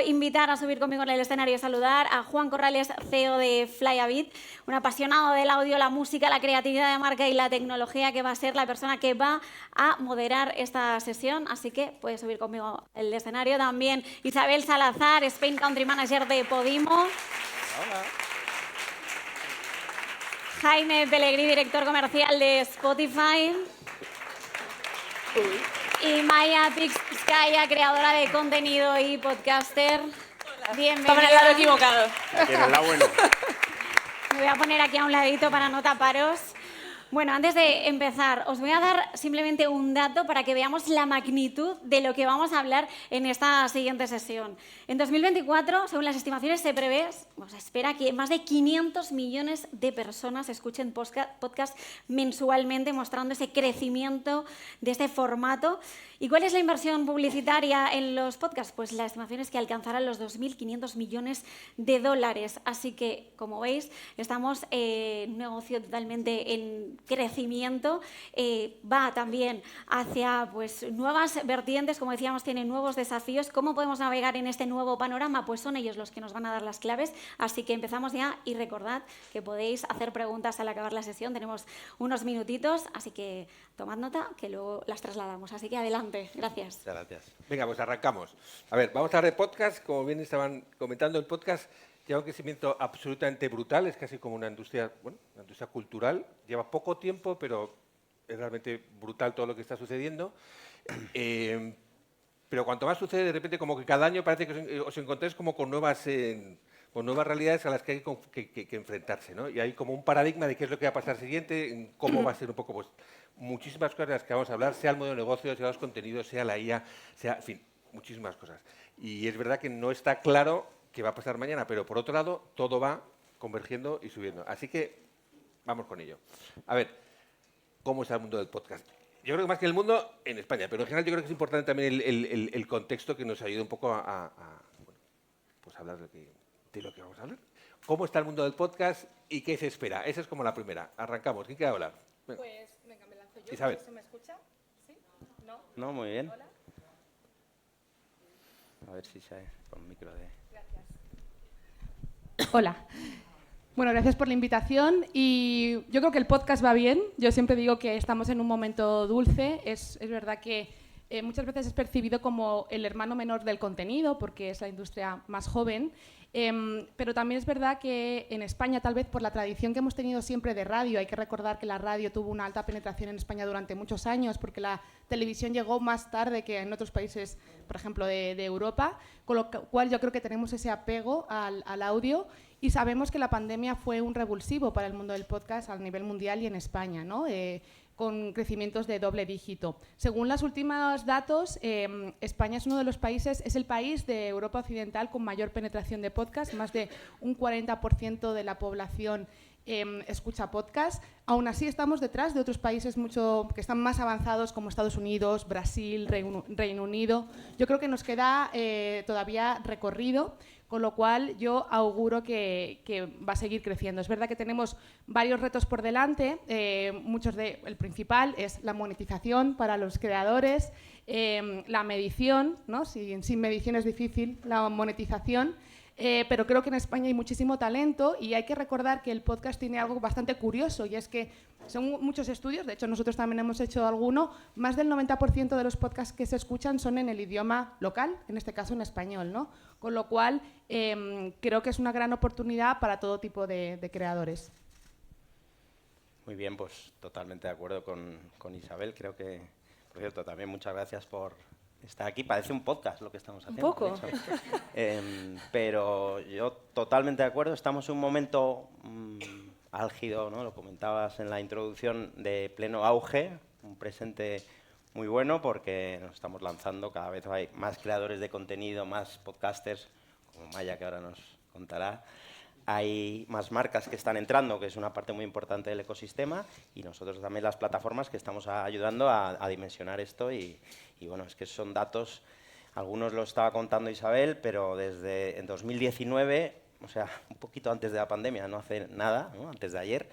invitar a subir conmigo en el escenario y saludar a Juan Corrales, CEO de Flyabit, un apasionado del audio, la música, la creatividad de marca y la tecnología, que va a ser la persona que va a moderar esta sesión. Así que puedes subir conmigo el escenario. También Isabel Salazar, Spain Country Manager de Podimo. Hola. Jaime Pellegrí, director comercial de Spotify. Y Maya Pixkaya, creadora de contenido y podcaster. Bienvenida. Estaba en el lado equivocado. Aquí en el lado bueno. Me voy a poner aquí a un ladito para no taparos. Bueno, antes de empezar, os voy a dar simplemente un dato para que veamos la magnitud de lo que vamos a hablar en esta siguiente sesión. En 2024, según las estimaciones, se espera que más de 500 millones de personas escuchen podcast mensualmente, mostrando ese crecimiento de este formato. ¿Y cuál es la inversión publicitaria en los podcasts? Pues la estimación es que alcanzará los 2.500 millones de dólares. Así que, como veis, estamos en un negocio totalmente en crecimiento. Va también hacia nuevas vertientes, como decíamos, tiene nuevos desafíos. ¿Cómo podemos navegar en este nuevo panorama? Pues son ellos los que nos van a dar las claves. Así que empezamos ya y recordad que podéis hacer preguntas al acabar la sesión. Tenemos unos minutitos, así que tomad nota que luego las trasladamos. Así que adelante. Gracias. Muchas gracias. Venga, pues arrancamos. A ver, vamos a hablar de podcast. Como bien estaban comentando, el podcast lleva un crecimiento absolutamente brutal. Es casi como una industria cultural. Lleva poco tiempo, pero es realmente brutal todo lo que está sucediendo. Pero cuanto más sucede, de repente, como que cada año parece que os encontréis como con nuevas realidades a las que hay que enfrentarse, ¿no? Y hay como un paradigma de qué es lo que va a pasar siguiente, cómo va a ser un poco, pues, muchísimas cosas de las que vamos a hablar, sea el modelo de negocio, sea los contenidos, sea la IA, sea, en fin, muchísimas cosas. Y es verdad que no está claro qué va a pasar mañana, pero por otro lado, todo va convergiendo y subiendo. Así que vamos con ello. A ver, ¿cómo está el mundo del podcast? Yo creo que más que el mundo, en España, pero en general yo creo que es importante también el contexto que nos ayude un poco a hablar de lo que vamos a hablar. ¿Cómo está el mundo del podcast y qué se espera? Esa es como la primera. Arrancamos. ¿Quién quiere hablar? Pues, venga, me lanzo yo. Isabel. ¿Se me escucha? ¿Sí? ¿No? No, muy bien. Hola. A ver si se con micro de... Gracias. Hola. Bueno, gracias por la invitación y yo creo que el podcast va bien. Yo siempre digo que estamos en un momento dulce. Es verdad que muchas veces es percibido como el hermano menor del contenido porque es la industria más joven, pero también es verdad que en España, tal vez por la tradición que hemos tenido siempre de radio, hay que recordar que la radio tuvo una alta penetración en España durante muchos años porque la televisión llegó más tarde que en otros países, por ejemplo, de Europa, con lo cual yo creo que tenemos ese apego al audio. Y sabemos que la pandemia fue un revulsivo para el mundo del podcast a nivel mundial y en España, ¿no? Con crecimientos de doble dígito. Según los últimos datos, España es uno de los países, es el país de Europa Occidental con mayor penetración de podcast, más de un 40% de la población escucha podcast. Aún así estamos detrás de otros países que están más avanzados como Estados Unidos, Brasil, Reino Unido. Yo creo que nos queda todavía recorrido, con lo cual yo auguro que va a seguir creciendo. Es verdad que tenemos varios retos por delante, el principal es la monetización para los creadores, la medición, ¿no? Sin medición es difícil la monetización. Pero creo que en España hay muchísimo talento y hay que recordar que el podcast tiene algo bastante curioso y es que son muchos estudios, de hecho nosotros también hemos hecho alguno, más del 90% de los podcasts que se escuchan son en el idioma local, en este caso en español, ¿no? Con lo cual creo que es una gran oportunidad para todo tipo de creadores. Muy bien, pues totalmente de acuerdo con Isabel. Creo que, por cierto, también muchas gracias por estar aquí. Parece un podcast lo que estamos haciendo. Un poco. Pero yo totalmente de acuerdo. Estamos en un momento álgido, ¿no? Lo comentabas en la introducción, de pleno auge, un presente muy bueno porque nos estamos lanzando, cada vez hay más creadores de contenido, más podcasters, como Maya, que ahora nos contará. Hay más marcas que están entrando, que es una parte muy importante del ecosistema, y nosotros también las plataformas que estamos ayudando a dimensionar esto. Y bueno, es que son datos, algunos lo estaba contando Isabel, pero desde en 2019, o sea, un poquito antes de la pandemia, no hace nada, ¿no? Antes de ayer,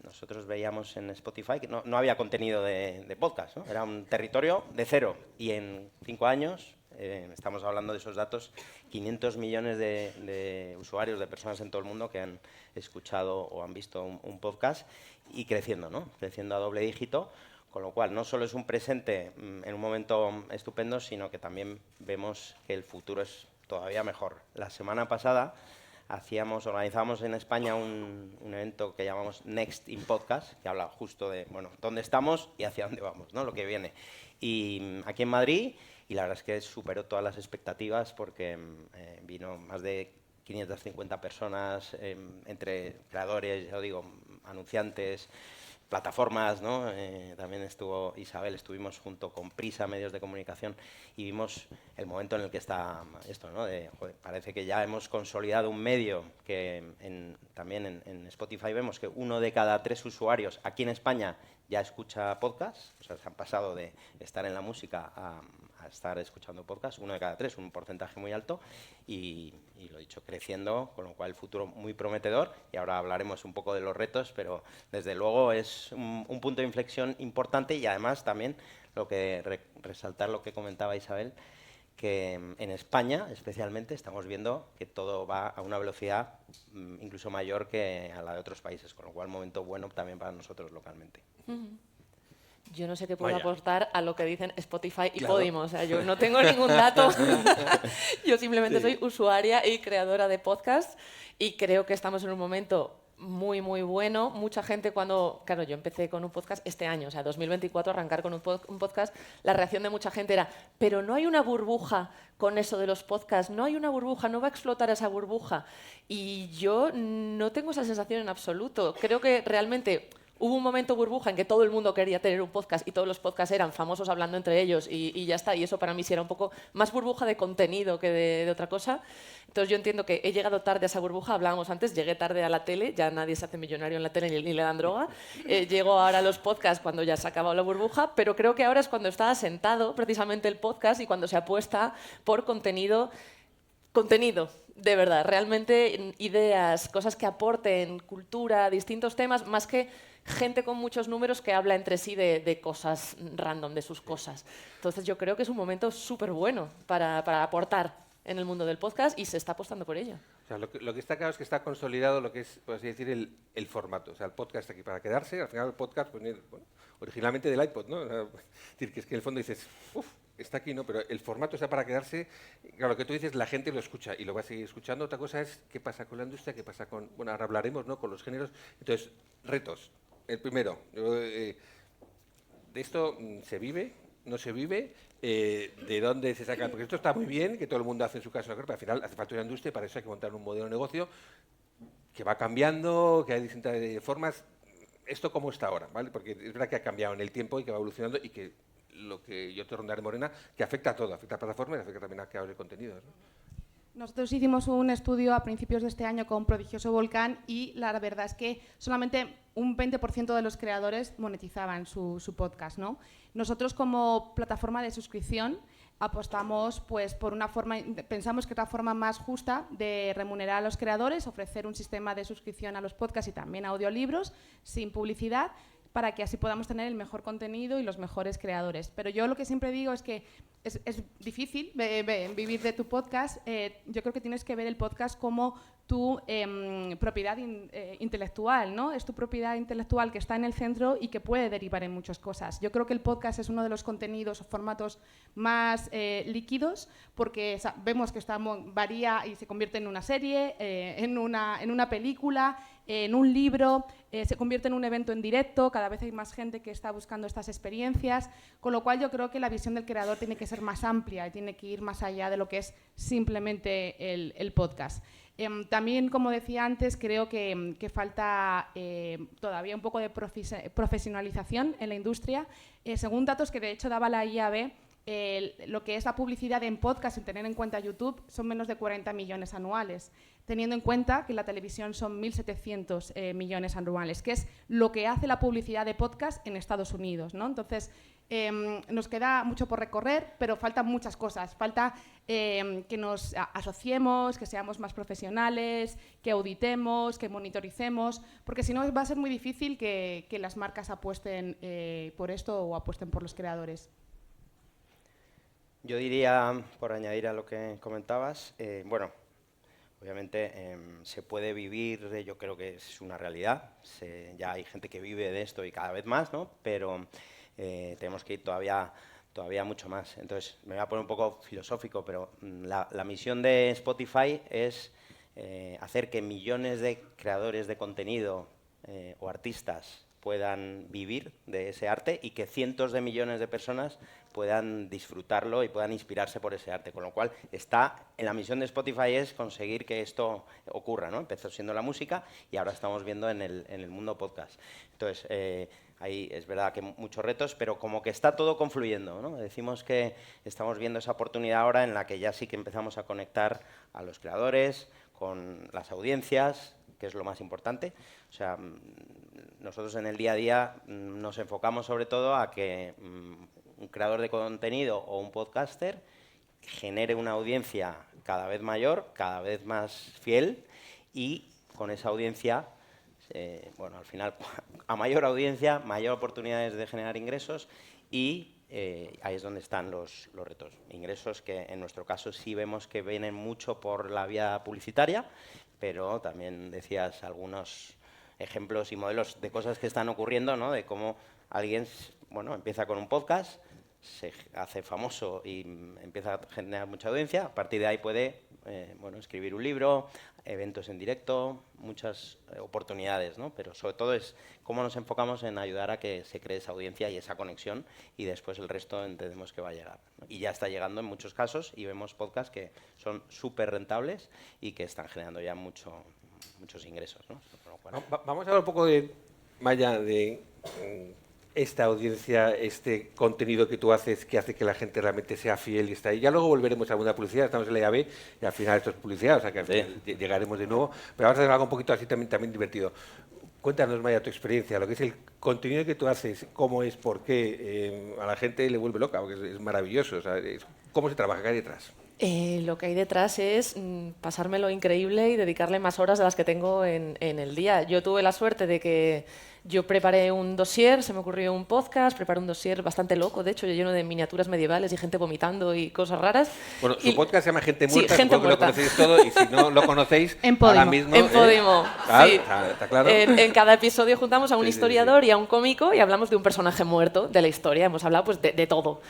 nosotros veíamos en Spotify que no había contenido de podcast, ¿no? Era un territorio de cero, y en 5 años estamos hablando de esos datos, 500 millones de usuarios, de personas en todo el mundo que han escuchado o han visto un podcast y creciendo, ¿no? Creciendo a doble dígito, con lo cual no solo es un presente en un momento estupendo, sino que también vemos que el futuro es todavía mejor. La semana pasada organizábamos en España un evento que llamamos Next in Podcast, que habla justo de, bueno, dónde estamos y hacia dónde vamos, ¿no? Lo que viene. Y aquí en Madrid, y la verdad es que superó todas las expectativas porque vino más de 550 personas, entre creadores, ya lo digo, anunciantes, plataformas, ¿no? También estuvo Isabel, estuvimos junto con Prisa, medios de comunicación, y vimos el momento en el que está esto, ¿no? Joder, parece que ya hemos consolidado un medio que también en Spotify vemos que 1 de cada 3 usuarios aquí en España ya escucha podcast, o sea, se han pasado de estar en la música a estar escuchando podcast, 1 de cada 3, un porcentaje muy alto, y lo dicho, creciendo, con lo cual el futuro muy prometedor, y ahora hablaremos un poco de los retos, pero desde luego es un punto de inflexión importante, y además también resaltar lo que comentaba Isabel, que en España especialmente estamos viendo que todo va a una velocidad incluso mayor que a la de otros países, con lo cual momento bueno también para nosotros localmente. Yo no sé qué puedo Vaya. aportar a lo que dicen Spotify y Claro. Podimo. O sea, yo no tengo ningún dato. Yo simplemente soy usuaria y creadora de podcast y creo que estamos en un momento muy, muy bueno. Mucha gente cuando... Claro, yo empecé con un podcast este año, o sea, 2024, arrancar con un podcast, la reacción de mucha gente era, pero no hay una burbuja con eso de los podcasts, no hay una burbuja, no va a explotar esa burbuja. Y yo no tengo esa sensación en absoluto. Creo que realmente... Hubo un momento burbuja en que todo el mundo quería tener un podcast y todos los podcasts eran famosos hablando entre ellos y ya está. Y eso para mí sí era un poco más burbuja de contenido que de otra cosa. Entonces yo entiendo que he llegado tarde a esa burbuja. Hablábamos antes, llegué tarde a la tele. Ya nadie se hace millonario en la tele ni le dan droga. Llego ahora a los podcasts cuando ya se ha acabado la burbuja. Pero creo que ahora es cuando está asentado precisamente el podcast y cuando se apuesta por contenido, de verdad. Realmente ideas, cosas que aporten cultura, distintos temas, más que gente con muchos números que habla entre sí de cosas random, de sus cosas. Entonces yo creo que es un momento súper bueno para aportar en el mundo del podcast y se está apostando por ello. O sea, lo que está claro es que está consolidado lo que es, por así decir, el formato. O sea, el podcast está aquí para quedarse. Al final el podcast, pues, bueno, originalmente del iPod, ¿no? O sea, es decir, que es que en el fondo dices, uff, está aquí, ¿no? Pero el formato está para quedarse. Claro, lo que tú dices, la gente lo escucha y lo va a seguir escuchando. Otra cosa es qué pasa con la industria, qué pasa con... Bueno, ahora hablaremos, ¿no? Con los géneros. Entonces, retos. El primero, de esto se vive, no se vive, de dónde se saca, porque esto está muy bien, que todo el mundo hace en su casa, pero al final hace falta una industria y para eso hay que montar un modelo de negocio que va cambiando, que hay distintas formas. ¿Esto cómo está ahora? ¿Vale? Porque es verdad que ha cambiado en el tiempo y que va evolucionando y que lo que yo te rondaré, Morena, que afecta a todo, afecta a plataformas y afecta también a creadores de contenidos, ¿no? Nosotros hicimos un estudio a principios de este año con Prodigioso Volcán y la verdad es que solamente un 20% de los creadores monetizaban su podcast, ¿no? Nosotros como plataforma de suscripción apostamos pues, por una forma, pensamos que es la forma más justa de remunerar a los creadores, ofrecer un sistema de suscripción a los podcasts y también a audiolibros sin publicidad, para que así podamos tener el mejor contenido y los mejores creadores. Pero yo lo que siempre digo es que es difícil vivir de tu podcast. Yo creo que tienes que ver el podcast como tu propiedad intelectual, ¿no? Es tu propiedad intelectual que está en el centro y que puede derivar en muchas cosas. Yo creo que el podcast es uno de los contenidos o formatos más líquidos porque vemos que varía y se convierte en una serie, en una película, en un libro, se convierte en un evento en directo, cada vez hay más gente que está buscando estas experiencias, con lo cual yo creo que la visión del creador tiene que ser más amplia y tiene que ir más allá de lo que es simplemente el podcast. También, como decía antes, creo que falta todavía un poco de profesionalización en la industria. Según datos que de hecho daba la IAB, lo que es la publicidad en podcast, sin tener en cuenta YouTube, son menos de 40 millones anuales, teniendo en cuenta que la televisión son 1.700 millones anuales, que es lo que hace la publicidad de podcast en Estados Unidos, ¿no? Entonces, nos queda mucho por recorrer, pero faltan muchas cosas. Falta que nos asociemos, que seamos más profesionales, que auditemos, que monitoricemos, porque si no va a ser muy difícil que las marcas apuesten por esto o apuesten por los creadores. Yo diría, por añadir a lo que comentabas, bueno, obviamente se puede vivir, yo creo que es una realidad, ya hay gente que vive de esto y cada vez más, ¿no? Pero tenemos que ir todavía mucho más. Entonces, me voy a poner un poco filosófico, pero la misión de Spotify es hacer que millones de creadores de contenido o artistas puedan vivir de ese arte y que cientos de millones de personas puedan disfrutarlo y puedan inspirarse por ese arte. Con lo cual, en la misión de Spotify es conseguir que esto ocurra, ¿no? Empezó siendo la música y ahora estamos viendo en el mundo podcast. Entonces, ahí es verdad que muchos retos, pero como que está todo confluyendo, ¿no? Decimos que estamos viendo esa oportunidad ahora en la que ya sí que empezamos a conectar a los creadores con las audiencias, que es lo más importante. O sea, nosotros en el día a día nos enfocamos sobre todo a que un creador de contenido o un podcaster genere una audiencia cada vez mayor, cada vez más fiel y con esa audiencia, bueno, al final, a mayor audiencia, mayor oportunidades de generar ingresos y ahí es donde están los retos. Ingresos que en nuestro caso sí vemos que vienen mucho por la vía publicitaria, pero también decías algunos ejemplos y modelos de cosas que están ocurriendo, ¿no? De cómo alguien, bueno, empieza con un podcast, se hace famoso y empieza a generar mucha audiencia, a partir de ahí puede bueno, escribir un libro, eventos en directo, muchas oportunidades, ¿no? Pero sobre todo es cómo nos enfocamos en ayudar a que se cree esa audiencia y esa conexión y después el resto entendemos que va a llegar, ¿no? Y ya está llegando en muchos casos y vemos podcasts que son súper rentables y que están generando ya muchos ingresos, ¿no? Vamos a hablar un poco de, Maya, de esta audiencia, este contenido que tú haces, que hace que la gente realmente sea fiel y está ahí. Ya luego volveremos a alguna publicidad, estamos en la IAB y al final esto es publicidad, o sea que al final llegaremos de nuevo. Pero vamos a hacer algo un poquito así también divertido. Cuéntanos, Maya, tu experiencia, lo que es el contenido que tú haces, cómo es, por qué, a la gente le vuelve loca, porque es maravilloso. O sea, ¿cómo se trabaja? ¿Qué hay detrás? Lo que hay detrás es pasármelo increíble y dedicarle más horas de las que tengo en el día. Yo tuve la suerte de que yo preparé un dossier, se me ocurrió un podcast, preparé un dossier bastante loco, de hecho, lleno de miniaturas medievales y gente vomitando y cosas raras. Bueno, su podcast se llama Gente Muerta, sí, Gente supongo que lo conocéis todo, y si no lo conocéis, En Podimo. ahora mismo... En Podimo, sí. Está claro. En cada episodio juntamos a un Sí, historiador y a un cómico y hablamos de un personaje muerto de la historia. Hemos hablado pues, de todo.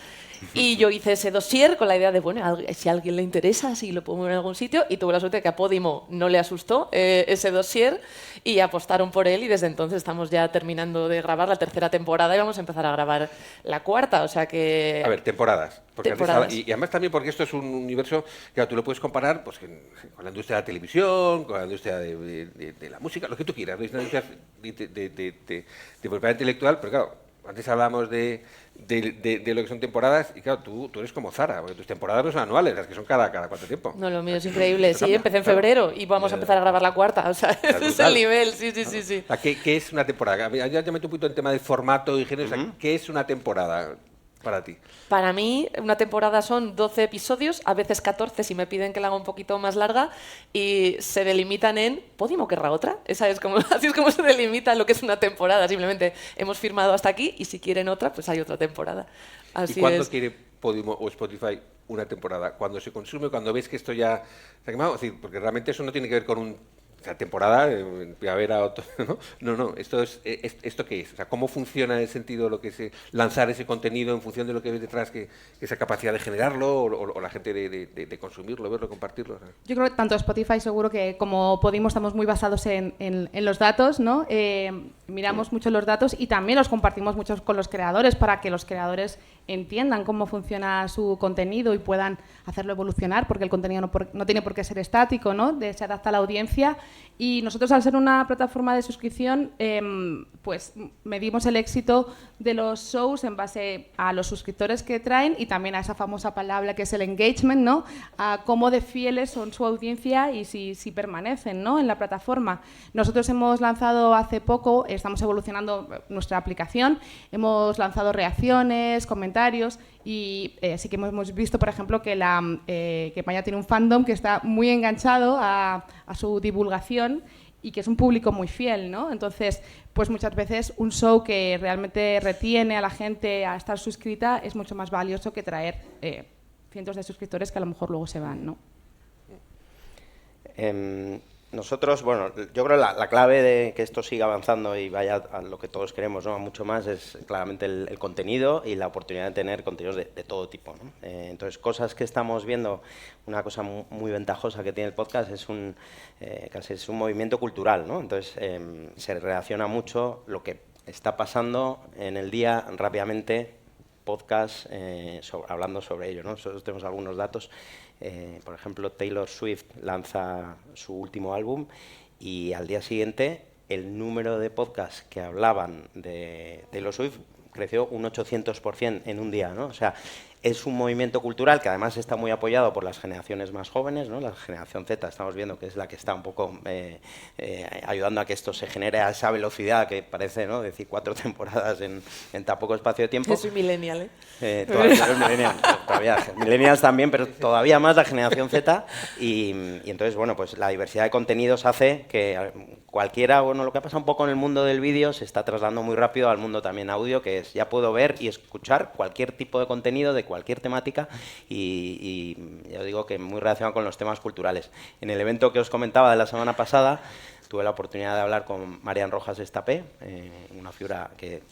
Y yo hice ese dossier con la idea de, bueno, si a alguien le interesa, si lo pongo en algún sitio. Y tuve la suerte de que a Podimo no le asustó ese dossier y apostaron por él. Y desde entonces estamos ya terminando de grabar la tercera temporada y vamos a empezar a grabar la cuarta. O sea que... A ver, temporadas. Temporadas. Y además también porque esto es un universo que tú lo puedes comparar pues, con la industria de la televisión, con la industria de la música, lo que tú quieras, ¿no? Es una industria de propiedad intelectual, pero claro, antes hablábamos de lo que son temporadas y claro, tú eres como Zara, porque tus temporadas no son anuales, las que son cada cuánto tiempo. No, lo mío es increíble. Sí, empecé en febrero y vamos a empezar a grabar la cuarta. O sea, ese es el nivel. Sí. ¿Qué es una temporada? Ya meto un poquito en tema de formato y género. O sea, ¿qué es una temporada para ti? Para mí, una temporada son 12 episodios, a veces 14 si me piden que la haga un poquito más larga, y se delimitan en ¿Podimo querrá otra? Así es como se delimita lo que es una temporada. Simplemente hemos firmado hasta aquí y si quieren otra, pues hay otra temporada. Así ¿Y cuándo es. quiere Podimo o Spotify una temporada? ¿Cuando se consume? ¿Cuando ves que esto ya se ha quemado? Es decir, porque realmente eso no tiene que ver con una temporada, primavera, otoño, ¿no? No, ¿esto qué es? O sea, ¿cómo funciona en el sentido de lo que es lanzar ese contenido en función de lo que ves detrás, que esa capacidad de generarlo o la gente de consumirlo, verlo, compartirlo? ¿No? Yo creo que tanto Spotify seguro que como Podimo estamos muy basados en los datos, ¿no? Miramos mucho los datos y también los compartimos mucho con los creadores para que los creadores entiendan cómo funciona su contenido y puedan hacerlo evolucionar, porque el contenido no tiene por qué ser estático, ¿no? Se adapta a la audiencia. Y nosotros, al ser una plataforma de suscripción, pues medimos el éxito de los shows en base a los suscriptores que traen y también a esa famosa palabra que es el engagement, ¿no? A cómo de fieles son su audiencia y si permanecen, ¿no? En la plataforma. Nosotros hemos lanzado hace poco, estamos evolucionando nuestra aplicación, hemos lanzado reacciones, comentarios y sí que hemos visto, por ejemplo, que Maya tiene un fandom que está muy enganchado a su divulgación y que es un público muy fiel, ¿no? Entonces, pues muchas veces un show que realmente retiene a la gente a estar suscrita es mucho más valioso que traer cientos de suscriptores que a lo mejor luego se van, ¿no? Nosotros, bueno, yo creo la clave de que esto siga avanzando y vaya a lo que todos queremos, ¿no? A mucho más, es claramente el contenido y la oportunidad de tener contenidos de todo tipo, ¿no? Entonces, cosas que estamos viendo, una cosa muy ventajosa que tiene el podcast es casi es un movimiento cultural, ¿no? Entonces, se relaciona mucho lo que está pasando en el día rápidamente, podcast hablando sobre ello, ¿no? Nosotros tenemos algunos datos. Por ejemplo, Taylor Swift lanza su último álbum y al día siguiente el número de podcasts que hablaban de Taylor Swift creció un 800% en un día, ¿no? O sea, es un movimiento cultural que además está muy apoyado por las generaciones más jóvenes, ¿no? La generación Z estamos viendo que es la que está un poco ayudando a que esto se genere a esa velocidad que parece, ¿no? Decir 4 temporadas en tan poco espacio de tiempo. Yo soy millennial, Todavía eres millennial, todavía, millennials también, pero todavía más la generación Z. Y entonces, bueno, pues la diversidad de contenidos hace que cualquiera, bueno, lo que ha pasado un poco en el mundo del vídeo se está trasladando muy rápido al mundo también audio, que es ya puedo ver y escuchar cualquier tipo de contenido de cualquier temática y ya os digo que muy relacionado con los temas culturales. En el evento que os comentaba de la semana pasada, tuve la oportunidad de hablar con Marian Rojas Estapé, una figura que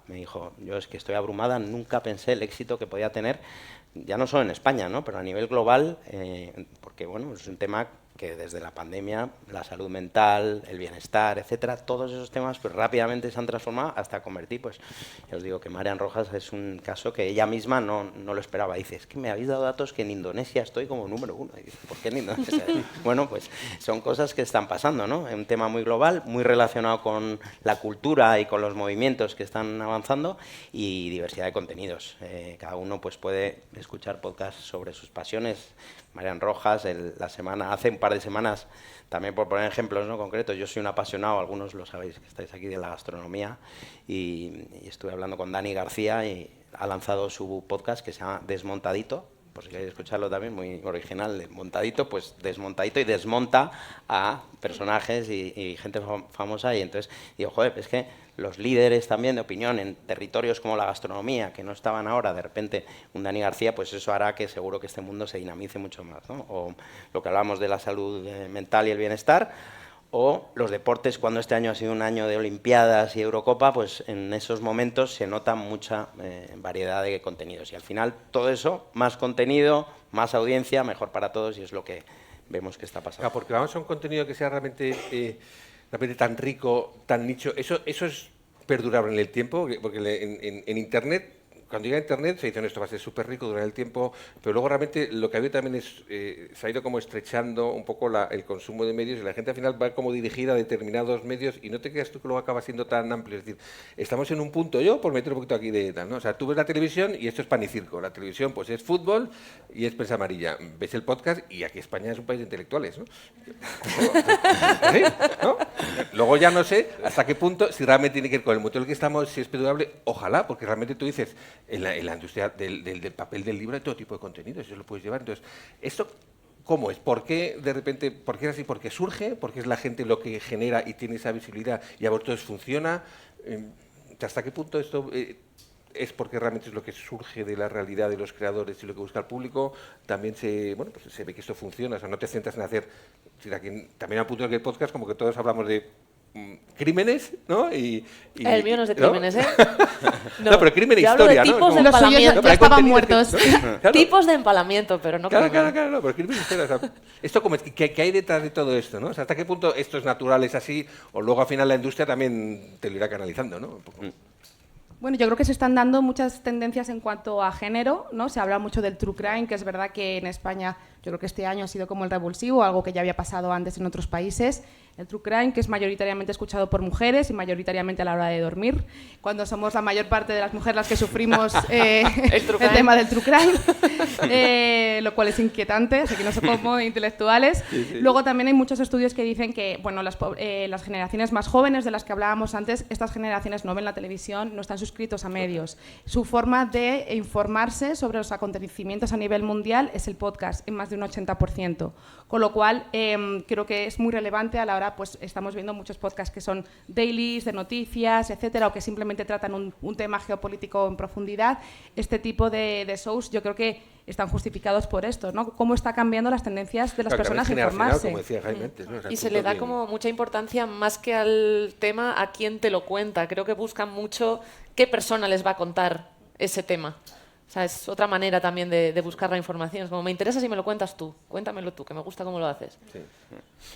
me dijo, yo es que estoy abrumada, nunca pensé el éxito que podía tener, ya no solo en España, ¿no? Pero a nivel global, porque bueno, es un tema que desde la pandemia, la salud mental, el bienestar, etcétera, todos esos temas pues rápidamente se han transformado hasta convertir, pues ya os digo que Marian Rojas es un caso que ella misma no lo esperaba. Dice, es que me habéis dado datos que en Indonesia estoy como número 1. Y dice, ¿por qué en Indonesia? Bueno, pues son cosas que están pasando, ¿no? Es un tema muy global, muy relacionado con la cultura y con los movimientos que están avanzando y diversidad de contenidos. Cada uno pues puede escuchar podcasts sobre sus pasiones. Marian Rojas, hace un par de semanas, también por poner ejemplos, ¿no?, concretos, yo soy un apasionado, algunos lo sabéis que estáis aquí, de la gastronomía, y estuve hablando con Dani García y ha lanzado su podcast que se llama Desmontadito, por si queréis escucharlo también, muy original, Desmontadito, pues desmontadito y desmonta a personajes y gente famosa, y entonces digo, joder, es que los líderes también de opinión en territorios como la gastronomía, que no estaban ahora, de repente un Dani García, pues eso hará que seguro que este mundo se dinamice mucho más, ¿no? O lo que hablábamos de la salud mental y el bienestar, o los deportes, cuando este año ha sido un año de Olimpiadas y Eurocopa, pues en esos momentos se nota mucha variedad de contenidos. Y al final todo eso, más contenido, más audiencia, mejor para todos, y es lo que vemos que está pasando. Claro, porque vamos a un contenido que sea realmente tan rico, tan nicho, eso es perdurable en el tiempo, porque en Internet, cuando llega a Internet se dice, esto va a ser súper rico, durará el tiempo, pero luego realmente lo que ha habido también es, se ha ido como estrechando un poco el consumo de medios y la gente al final va como dirigida a determinados medios y no te creas tú que luego acaba siendo tan amplio. Es decir, estamos en un punto, yo por meter un poquito aquí de tal, ¿no? O sea, tú ves la televisión y esto es pan y circo. La televisión pues es fútbol y es prensa amarilla. Ves el podcast y aquí España es un país de intelectuales, ¿no? ¿Sí? ¿No? Luego ya no sé hasta qué punto, si realmente tiene que ver con el mundo en el que estamos, si es perdurable, ojalá, porque realmente tú dices, en la industria del papel del libro hay todo tipo de contenidos, eso lo puedes llevar. Entonces, ¿esto cómo es? ¿Por qué de repente, por qué es así? ¿Por qué surge? ¿Por qué es la gente lo que genera y tiene esa visibilidad y a vosotros funciona? ¿Hasta qué punto esto es porque realmente es lo que surge de la realidad de los creadores y lo que busca el público? También se ve que esto funciona, o sea, no te centras en hacer... También a un punto en que el podcast, como que todos hablamos de crímenes, ¿no? El mío no es de crímenes, ¿eh? No, pero crimen e yo hablo de historia, ¿no? tipos de Los suyos empalamiento. ya estaban muertos. Claro. Tipos de empalamiento, pero no Claro, crímenes. no, pero crimen e historia. O sea, esto como es, ¿qué hay detrás de todo esto, no? O sea, ¿hasta qué punto esto es natural, es así? O luego al final la industria también te lo irá canalizando, ¿no? Un poco. Bueno, yo creo que se están dando muchas tendencias en cuanto a género, ¿no? Se habla mucho del true crime, que es verdad que en España yo creo que este año ha sido como el revulsivo, algo que ya había pasado antes en otros países. El true crime, que es mayoritariamente escuchado por mujeres y mayoritariamente a la hora de dormir, cuando somos la mayor parte de las mujeres las que sufrimos el tema del true crime, lo cual es inquietante, así que no somos muy intelectuales. Sí, sí. Luego también hay muchos estudios que dicen que bueno, las generaciones más jóvenes de las que hablábamos antes, estas generaciones no ven la televisión, no están suscritos a medios. Su forma de informarse sobre los acontecimientos a nivel mundial es el podcast, en más de un 80%. Con lo cual, creo que es muy relevante a la hora ahora pues estamos viendo muchos podcasts que son dailies, de noticias, etcétera, o que simplemente tratan un tema geopolítico en profundidad. Este tipo de shows yo creo que están justificados por esto, ¿no? Cómo está cambiando las tendencias de las personas a informarse. Como decía Jaime antes, ¿no? O sea, Y se le da como mucha importancia más que al tema a quién te lo cuenta. Creo que buscan mucho qué persona les va a contar ese tema. O sea, es otra manera también de buscar la información. Es como, me interesa si me lo cuentas tú, cuéntamelo tú, que me gusta cómo lo haces. Sí.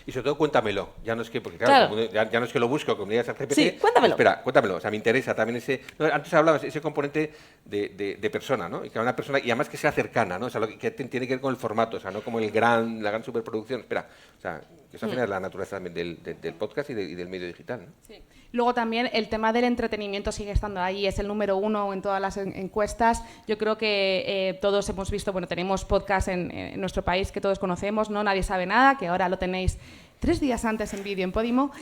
Y sobre todo cuéntamelo, ya no es que, porque claro, Claro. ya no es que lo busco, como dirías al GPT. Sí, cuéntamelo. Espera, cuéntamelo, o sea, me interesa también ese, no, antes hablabas, ese componente de persona, ¿no? Y que una persona, y además que sea cercana, ¿no? O sea, lo que tiene que ver con el formato, o sea, no como la gran superproducción, espera, o sea, que eso al final es la naturaleza también del podcast y del medio digital, ¿no? Sí. Luego también el tema del entretenimiento sigue estando ahí, es el número 1 en todas las encuestas. Yo creo que todos hemos visto, bueno, tenemos podcast en nuestro país que todos conocemos, ¿no? Nadie sabe nada, que ahora lo tenéis 3 días antes en vídeo en Podimo.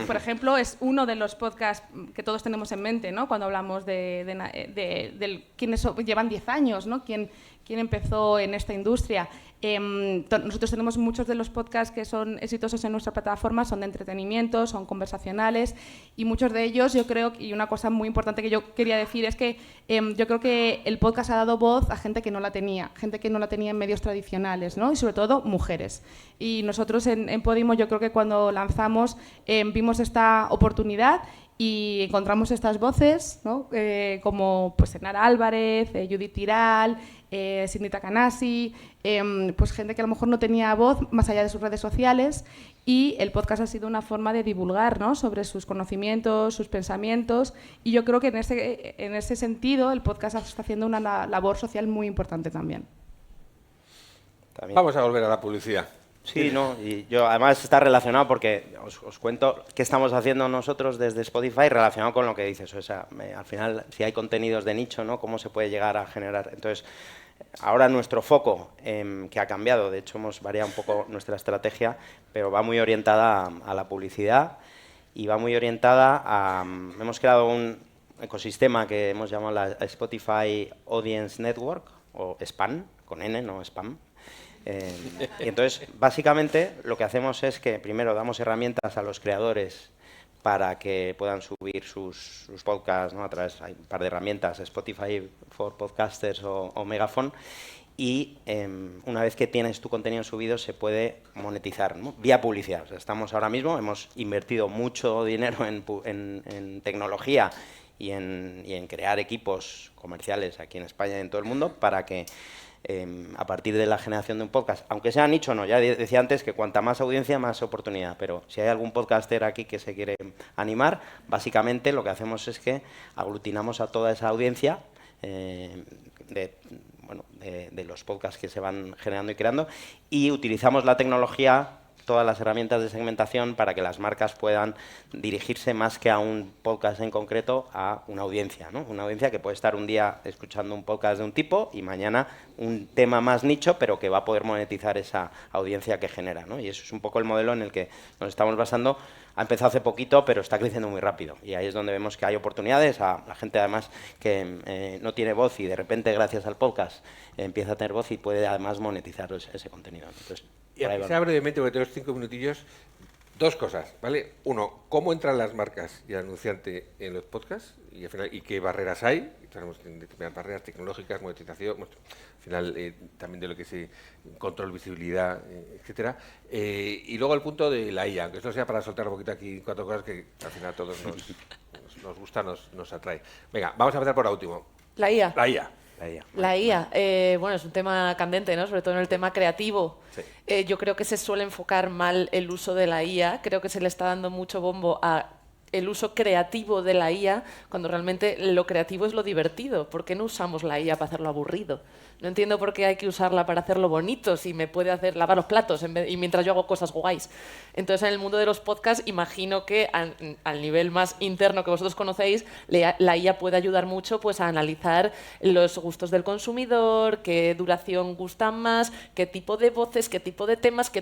Por ejemplo, es uno de los podcasts que todos tenemos en mente, ¿no? Cuando hablamos de quienes llevan 10 años, ¿no? ¿Quién empezó en esta industria? Nosotros tenemos muchos de los podcasts que son exitosos en nuestra plataforma, son de entretenimiento, son conversacionales, y muchos de ellos yo creo, y una cosa muy importante que yo quería decir es que yo creo que el podcast ha dado voz a gente que no la tenía en medios tradicionales, ¿no? Y sobre todo mujeres. Y nosotros en Podimo yo creo que cuando lanzamos vimos esta oportunidad y encontramos estas voces, ¿no? Como pues Enara Álvarez, Judith Tiral, Sidney Takanasi, pues gente que a lo mejor no tenía voz más allá de sus redes sociales, y el podcast ha sido una forma de divulgar, ¿no? Sobre sus conocimientos, sus pensamientos, y yo creo que en ese sentido el podcast está haciendo una labor social muy importante también. Vamos a volver a la publicidad. Sí, no, y yo además está relacionado porque os cuento qué estamos haciendo nosotros desde Spotify relacionado con lo que dices. O sea, al final, si hay contenidos de nicho, ¿no? ¿Cómo se puede llegar a generar? Entonces, ahora nuestro foco, que ha cambiado, de hecho hemos variado un poco nuestra estrategia, pero va muy orientada a la publicidad y va muy orientada a... Hemos creado un ecosistema que hemos llamado la Spotify Audience Network, o SPAN, con N, no spam. Y entonces, básicamente, lo que hacemos es que primero damos herramientas a los creadores para que puedan subir sus podcasts, ¿no? A través, hay un par de herramientas, Spotify for Podcasters o Megaphone, y una vez que tienes tu contenido subido se puede monetizar, ¿no? Vía publicidad. O sea, estamos ahora mismo, hemos invertido mucho dinero en tecnología y en crear equipos comerciales aquí en España y en todo el mundo para que a partir de la generación de un podcast, aunque sea nicho o no, ya decía antes que cuanta más audiencia, más oportunidad, pero si hay algún podcaster aquí que se quiere animar, básicamente lo que hacemos es que aglutinamos a toda esa audiencia de los podcasts que se van generando y creando, y utilizamos la tecnología, todas las herramientas de segmentación para que las marcas puedan dirigirse más que a un podcast en concreto a una audiencia, ¿no? Una audiencia que puede estar un día escuchando un podcast de un tipo y mañana un tema más nicho, pero que va a poder monetizar esa audiencia que genera, ¿no? Y eso es un poco el modelo en el que nos estamos basando. Ha empezado hace poquito, pero está creciendo muy rápido. Y ahí es donde vemos que hay oportunidades a la gente, además, que no tiene voz y de repente, gracias al podcast, empieza a tener voz y puede además monetizar ese contenido. Entonces, Y aunque sea brevemente, porque tenemos 5 minutillos, 2 cosas, ¿vale? Uno, ¿cómo entran las marcas y el anunciante en los podcasts? Y al final, ¿y qué barreras hay? Tenemos determinadas barreras tecnológicas, monetización, al final también de lo que es control, visibilidad, etcétera. Y luego el punto de la IA, aunque esto sea para soltar un poquito aquí 4 cosas que al final a todos nos gusta, nos atrae. Venga, vamos a empezar por la última. La IA. La IA. La IA, bueno, es un tema candente, ¿no? Sobre todo en el tema creativo. Sí. Yo creo que se suele enfocar mal el uso de la IA. Creo que se le está dando mucho bombo a el uso creativo de la IA, cuando realmente lo creativo es lo divertido. ¿Por qué no usamos la IA para hacerlo aburrido? No entiendo por qué hay que usarla para hacerlo bonito, si me puede hacer lavar los platos y mientras yo hago cosas guays. Entonces, en el mundo de los podcasts, imagino que al nivel más interno que vosotros conocéis, la IA puede ayudar mucho pues, a analizar los gustos del consumidor, qué duración gustan más, qué tipo de voces, qué tipo de temas,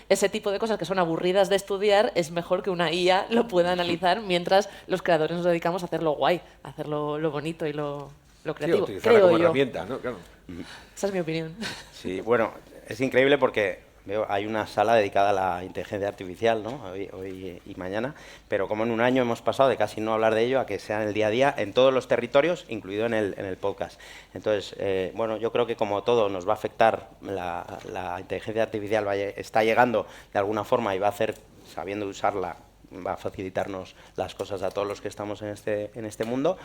ese tipo de cosas que son aburridas de estudiar, es mejor que una IA lo pueda analizar mientras los creadores nos dedicamos a hacerlo guay, a hacerlo lo bonito y lo creativo. Sí, utilizarla como herramienta, ¿no? Claro. Esa es mi opinión. Sí, bueno, es increíble porque hay una sala dedicada a la inteligencia artificial, ¿no? Hoy y mañana, pero como en un año hemos pasado de casi no hablar de ello a que sea en el día a día en todos los territorios, incluido en el podcast. Entonces, bueno, yo creo que como todo nos va a afectar, la inteligencia artificial está llegando de alguna forma y va a hacer, sabiendo usarla, va a facilitarnos las cosas a todos los que estamos en este mundo.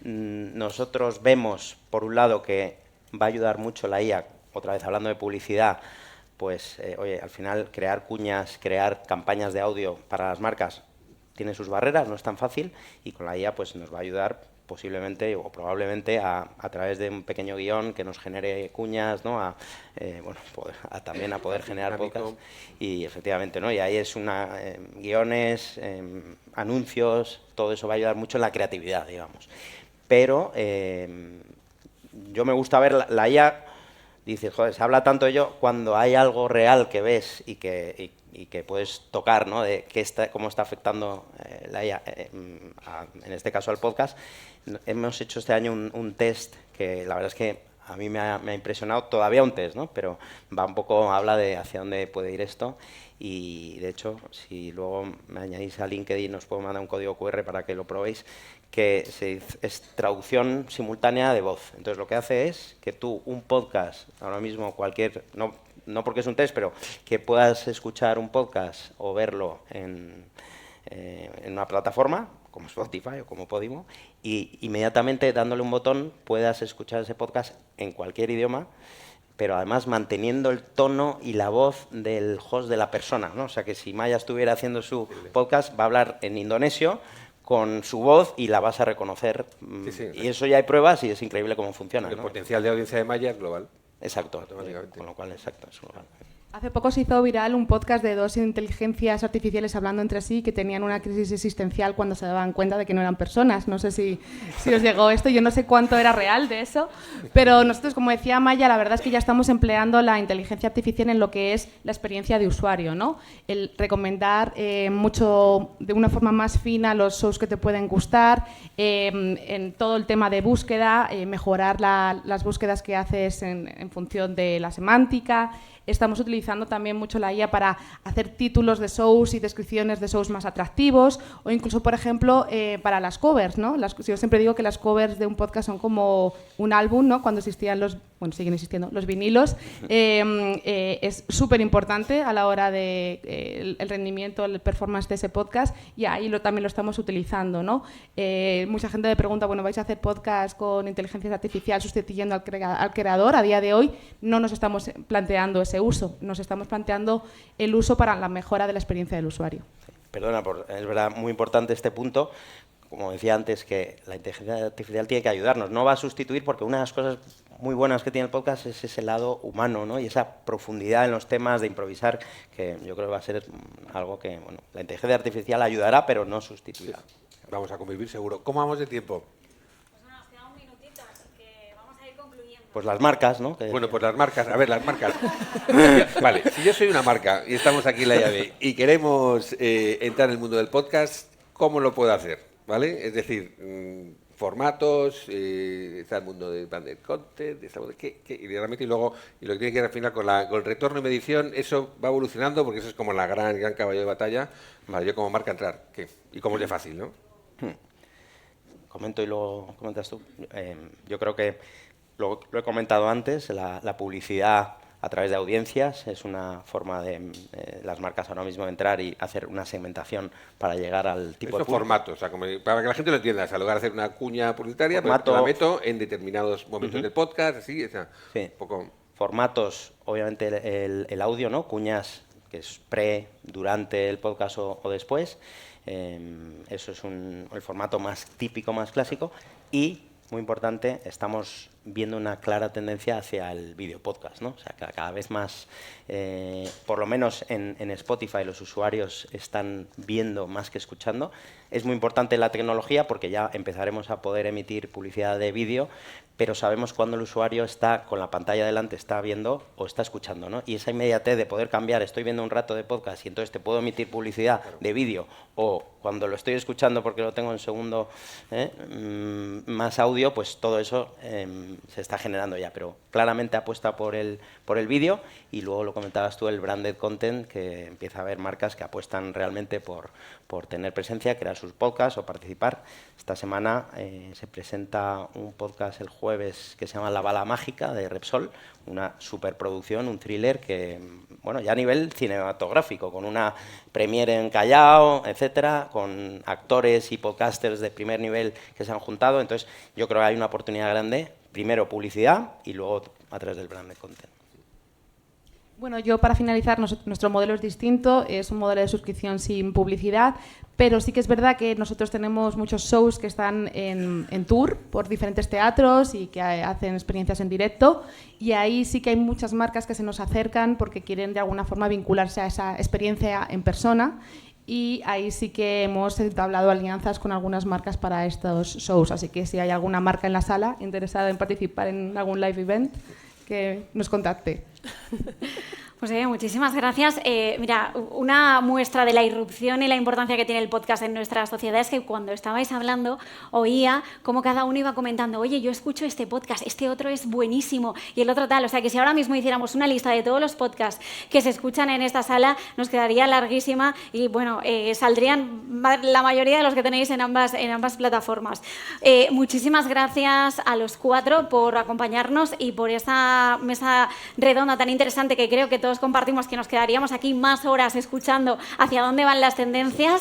Nosotros vemos, por un lado, que va a ayudar mucho la IA, otra vez hablando de publicidad, pues, oye, al final crear cuñas, crear campañas de audio para las marcas tiene sus barreras, no es tan fácil, y con la IA pues nos va a ayudar posiblemente o probablemente a través de un pequeño guión que nos genere cuñas, ¿no? También a poder generar podcasts. Y efectivamente, ¿no? Y ahí es guiones, anuncios, todo eso va a ayudar mucho en la creatividad, digamos. Pero yo me gusta ver la IA. Dices, joder, se habla tanto de ello cuando hay algo real que ves y que puedes tocar, ¿no? De cómo está afectando la IA, en este caso al podcast. Hemos hecho este año un test que la verdad es que a mí me ha impresionado, todavía un test, ¿no? Pero habla de hacia dónde puede ir esto. Y de hecho, si luego me añadís a LinkedIn, os puedo mandar un código QR para que lo probéis, que es traducción simultánea de voz. Entonces lo que hace es que tú, un podcast, ahora mismo no porque es un test, pero que puedas escuchar un podcast o verlo en una plataforma, como Spotify o como Podimo, y inmediatamente dándole un botón puedas escuchar ese podcast en cualquier idioma, pero además manteniendo el tono y la voz del host de la persona, ¿no? O sea que si Maya estuviera haciendo su podcast, va a hablar en indonesio con su voz y la vas a reconocer. Sí, y eso ya hay pruebas y es increíble cómo funciona. El ¿no? potencial de audiencia de Maya es global. Exacto, con lo cual, exacto, es global. Hace poco se hizo viral un podcast de dos inteligencias artificiales hablando entre sí que tenían una crisis existencial cuando se daban cuenta de que no eran personas. No sé si os llegó esto, yo no sé cuánto era real de eso, pero nosotros, como decía Maya, la verdad es que ya estamos empleando la inteligencia artificial en lo que es la experiencia de usuario, ¿no? El recomendar mucho, de una forma más fina, los shows que te pueden gustar, en todo el tema de búsqueda, mejorar las búsquedas que haces en función de la semántica. Estamos utilizando también mucho la IA para hacer títulos de shows y descripciones de shows más atractivos, o incluso, por ejemplo, para las covers, ¿no? Yo siempre digo que las covers de un podcast son como un álbum, ¿no? Cuando existían siguen existiendo los vinilos. Es súper importante a la hora de el rendimiento, el performance de ese podcast, y ahí también lo estamos utilizando, ¿no? Mucha gente me pregunta, bueno, ¿vais a hacer podcast con inteligencia artificial sustituyendo al creador? A día de hoy no nos estamos planteando ese uso, nos estamos planteando el uso para la mejora de la experiencia del usuario. Perdona, es verdad, muy importante este punto. Como decía antes, que la inteligencia artificial tiene que ayudarnos, no va a sustituir, porque una de las cosas muy buenas que tiene el podcast es ese lado humano, ¿no? Y esa profundidad en los temas de improvisar, que yo creo que va a ser algo que, bueno, la inteligencia artificial ayudará, pero no sustituirá. Sí. Vamos a convivir seguro. ¿Cómo vamos de tiempo? Pues bueno, nos queda un minutito, así que vamos a ir concluyendo. Pues las marcas, ¿no? Bueno, pues las marcas. A ver, las marcas. Vale, si yo soy una marca y estamos aquí en la llave y queremos entrar en el mundo del podcast, ¿cómo lo puedo hacer? ¿Vale? Es decir, formatos, está el mundo de branded content, y realmente luego lo que tiene que ver al final con el retorno y medición, eso va evolucionando porque eso es como la gran caballo de batalla. Vale, yo como marca entrar, ¿qué? Y cómo es de fácil, ¿no? Comento y luego comentas tú. Yo creo que lo he comentado antes, la publicidad a través de audiencias es una forma de las marcas ahora mismo entrar y hacer una segmentación para llegar al tipo de formatos, o sea, para que la gente lo entienda, en lugar de hacer una cuña publicitaria, pues la meto en determinados momentos del podcast, así, o sea, sí. Un poco... Formatos, obviamente el audio, ¿no? Cuñas, que es durante el podcast o después. Eso es el formato más típico, más clásico. Y, muy importante, estamos viendo una clara tendencia hacia el video podcast, ¿no? O sea, cada vez más, por lo menos en Spotify, los usuarios están viendo más que escuchando. Es muy importante la tecnología porque ya empezaremos a poder emitir publicidad de vídeo, pero sabemos cuando el usuario está con la pantalla delante, está viendo o está escuchando, ¿no? Y esa inmediatez de poder cambiar, estoy viendo un rato de podcast y entonces te puedo emitir publicidad de vídeo, o cuando lo estoy escuchando porque lo tengo en segundo más audio, pues todo eso se está generando ya, pero claramente apuesta por el vídeo, y luego lo comentabas tú, el branded content, que empieza a haber marcas que apuestan realmente por tener presencia, crear sus podcasts o participar. Esta semana se presenta un podcast el jueves que se llama La Bala Mágica, de Repsol, una superproducción, un thriller que, bueno, ya a nivel cinematográfico, con una premiere en Callao, etcétera, con actores y podcasters de primer nivel que se han juntado. Entonces, yo creo que hay una oportunidad grande, primero publicidad y luego a través del branded content. Bueno, yo para finalizar, nuestro modelo es distinto, es un modelo de suscripción sin publicidad, pero sí que es verdad que nosotros tenemos muchos shows que están en tour por diferentes teatros y que hacen experiencias en directo, y ahí sí que hay muchas marcas que se nos acercan porque quieren de alguna forma vincularse a esa experiencia en persona, y ahí sí que hemos entablado alianzas con algunas marcas para estos shows, así que si hay alguna marca en la sala interesada en participar en algún live event, que nos contacte. Pues muchísimas gracias. Mira, una muestra de la irrupción y la importancia que tiene el podcast en nuestra sociedad es que cuando estabais hablando oía cómo cada uno iba comentando, oye, yo escucho este podcast, este otro es buenísimo y el otro tal. O sea, que si ahora mismo hiciéramos una lista de todos los podcasts que se escuchan en esta sala, nos quedaría larguísima y, bueno, saldrían la mayoría de los que tenéis en ambas plataformas. Muchísimas gracias a los cuatro por acompañarnos y por esta mesa redonda tan interesante que creo que todos compartimos, que nos quedaríamos aquí más horas escuchando hacia dónde van las tendencias.